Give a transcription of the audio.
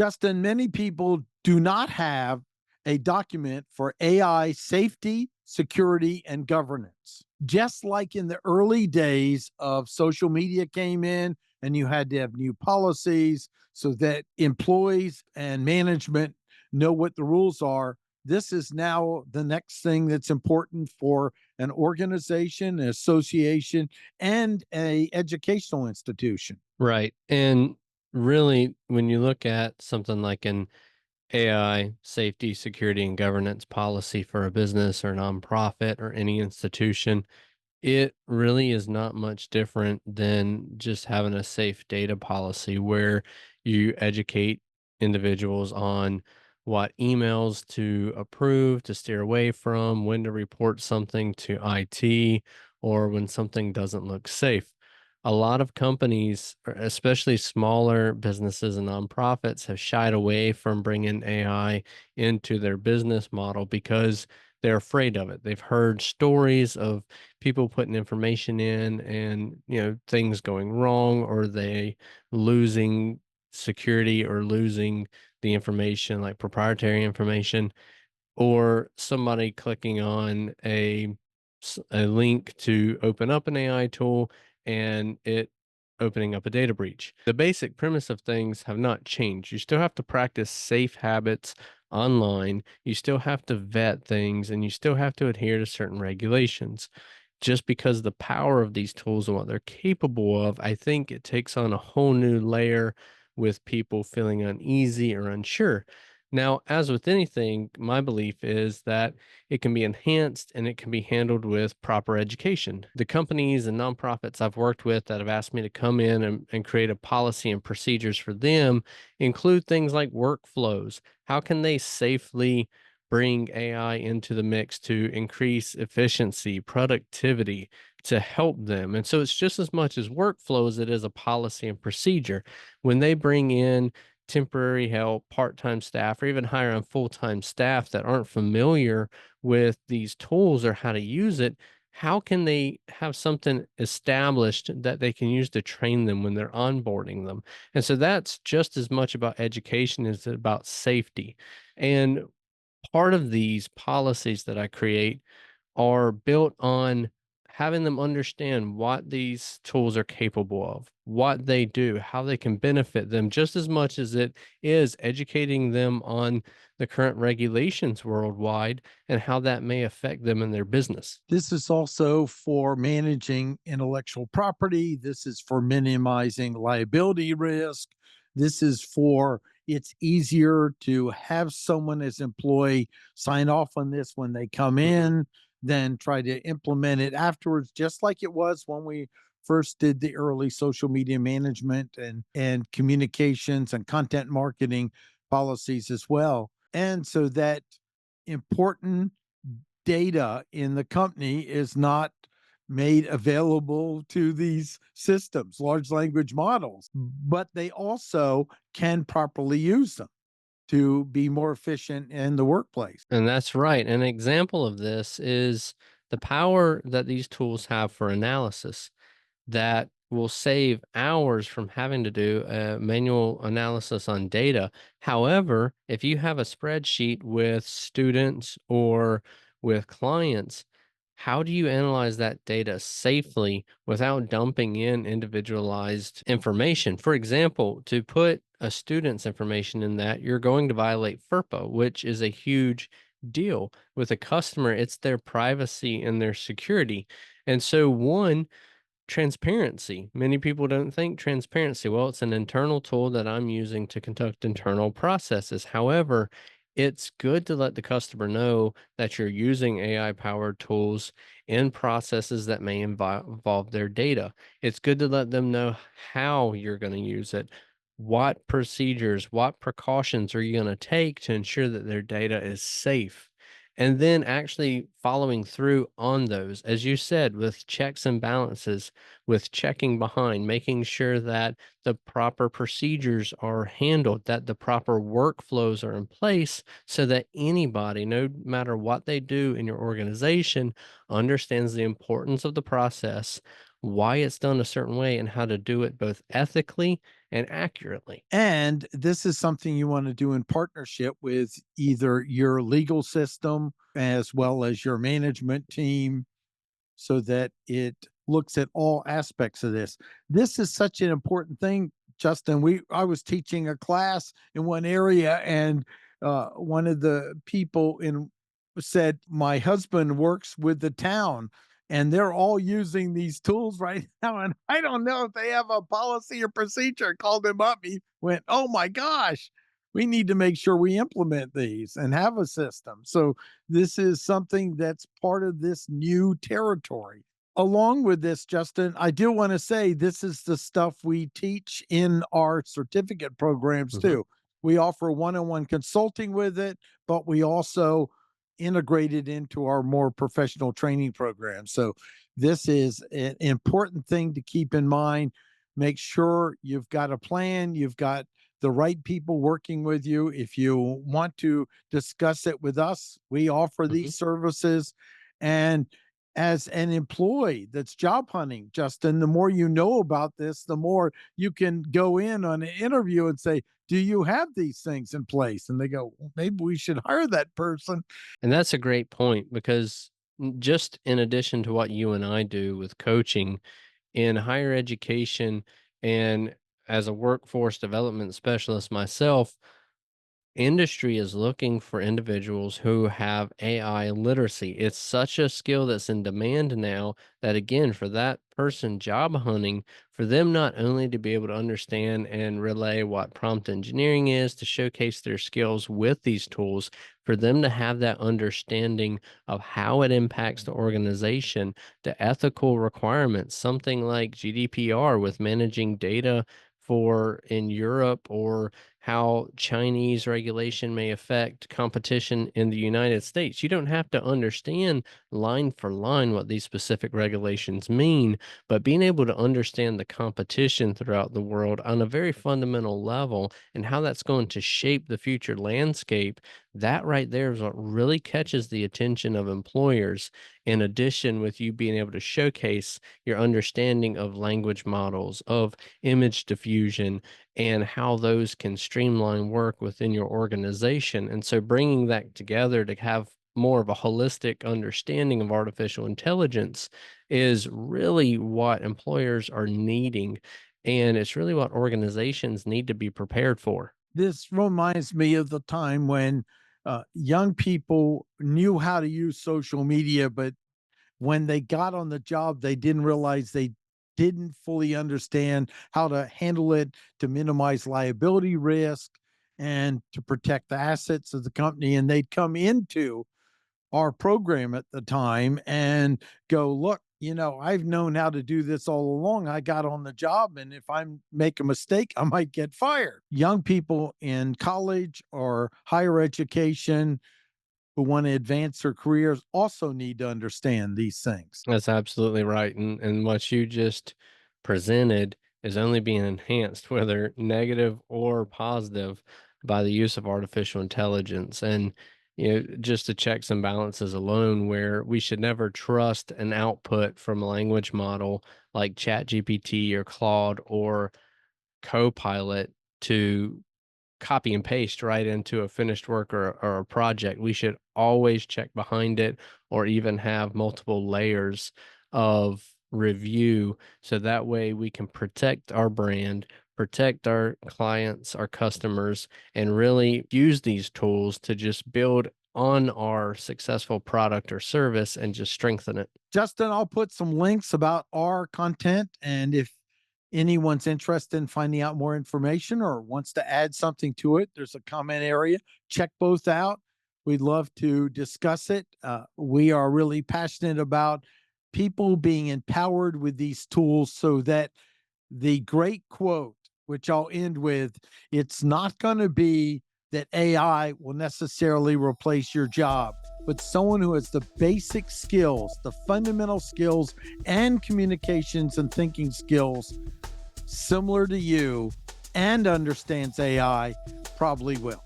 Justin, many people do not have a document for AI safety, security, and governance. Just like in the early days of social media came in and you had to have new policies so that employees and management know what the rules are. This is now the next thing that's important for an organization, an association, and a educational institution. Right. And really, when you look at something like an AI safety, security, and governance policy for a business or nonprofit or any institution, it really is not much different than just having a safe data policy where you educate individuals on what emails to approve, to steer away from, when to report something to IT, or when something doesn't look safe. A lot of companies, especially smaller businesses and nonprofits, have shied away from bringing AI into their business model because they're afraid of it. They've heard stories of people putting information in and, things going wrong, or they losing security or losing the information, like proprietary information, or somebody clicking on a link to open up an AI tool and it opening up a data breach. The basic premise of things have not changed. You still have to practice safe habits online. You still have to vet things and you still have to adhere to certain regulations. Just because the power of these tools and what they're capable of, I think it takes on a whole new layer with people feeling uneasy or unsure. Now, as with anything, my belief is that it can be enhanced and it can be handled with proper education. The companies and nonprofits I've worked with that have asked me to come in and create a policy and procedures for them include things like workflows. How can they safely bring AI into the mix to increase efficiency, productivity, to help them? And so it's just as much as workflow as it is a policy and procedure. When they bring in temporary help, part-time staff, or even hire on full-time staff that aren't familiar with these tools or how to use it, how can they have something established that they can use to train them when they're onboarding them? And so that's just as much about education as about safety. And part of these policies that I create are built on having them understand what these tools are capable of, what they do, how they can benefit them, just as much as it is educating them on the current regulations worldwide and how that may affect them in their business. This is also for managing intellectual property. This is for minimizing liability risk. This is for it's easier to have someone as employee sign off on this when they come Mhm. in than try to implement it afterwards, just like it was when we first did the early social media management and communications and content marketing policies as well. And so that important data in the company is not made available to these systems, large language models, but they also can properly use them to be more efficient in the workplace. And that's right. An example of this is the power that these tools have for analysis that will save hours from having to do a manual analysis on data. However, if you have a spreadsheet with students or with clients, how do you analyze that data safely without dumping in individualized information? For example, to put a student's information in that, you're going to violate FERPA, which is a huge deal. With a customer, it's their privacy and their security. And so, one, transparency. Many people don't think transparency. Well, it's an internal tool that I'm using to conduct internal processes. However, it's good to let the customer know that you're using AI powered tools in processes that may involve their data. It's good to let them know how you're going to use it. What procedures, what precautions are you going to take to ensure that their data is safe? And then actually following through on those, as you said, with checks and balances, with checking behind, making sure that the proper procedures are handled, that the proper workflows are in place so that anybody, no matter what they do in your organization, understands the importance of the process, why it's done a certain way, and how to do it both ethically and accurately. And this is something you want to do in partnership with either your legal system as well as your management team so that it looks at all aspects of this. This is such an important thing, Justin. I was teaching a class in one area, and one of the people in said, "My husband works with the town." And they're all using these tools right now. And I don't know if they have a policy or procedure. Called him up. He went, "Oh my gosh, we need to make sure we implement these and have a system." So this is something that's part of this new territory. Along with this, Justin, I do want to say this is the stuff we teach in our certificate programs Mhm. too. We offer one on one consulting with it, but we also integrate it into our more professional training program. So, this is an important thing to keep in mind. Make sure you've got a plan, you've got the right people working with you. If you want to discuss it with us, we offer Mhm. these services. And as an employee that's job hunting, Justin, the more you know about this, the more you can go in on an interview and say, "Do you have these things in place?" And they go, "Well, maybe we should hire that person." And that's a great point because just in addition to what you and I do with coaching in higher education and as a workforce development specialist myself, industry is looking for individuals who have AI literacy. It's such a skill that's in demand now that, again, for that person job hunting, for them not only to be able to understand and relay what prompt engineering is to showcase their skills with these tools, for them to have that understanding of how it impacts the organization, the ethical requirements, something like GDPR with managing data for in Europe, or how Chinese regulation may affect competition in the United States. You don't have to understand line for line what these specific regulations mean, but being able to understand the competition throughout the world on a very fundamental level and how that's going to shape the future landscape, that right there is what really catches the attention of employers. In addition, with you being able to showcase your understanding of language models, of image diffusion, and how those can streamline work within your organization. And so bringing that together to have more of a holistic understanding of artificial intelligence is really what employers are needing. And it's really what organizations need to be prepared for. This reminds me of the time when young people knew how to use social media, but when they got on the job, they didn't realize they didn't fully understand how to handle it to minimize liability risk and to protect the assets of the company. And they'd come into our program at the time and go, "Look, I've known how to do this all along. I got on the job, and if I make a mistake, I might get fired." Young people in college or higher education who want to advance their careers also need to understand these things. That's absolutely right, and what you just presented is only being enhanced, whether negative or positive, by the use of artificial intelligence. And just the checks and balances alone, where we should never trust an output from a language model like ChatGPT or Claude or Copilot to copy and paste right into a finished work or a project. We should always check behind it or even have multiple layers of review so that way we can protect our brand, protect our clients, our customers, and really use these tools to just build on our successful product or service and just strengthen it. Justin, I'll put some links about our content. And if anyone's interested in finding out more information or wants to add something to it, there's a comment area. Check both out. We'd love to discuss it. We are really passionate about people being empowered with these tools so that the great quote, which I'll end with, it's not going to be that AI will necessarily replace your job, but someone who has the basic skills, the fundamental skills, and communications and thinking skills similar to you and understands AI probably will.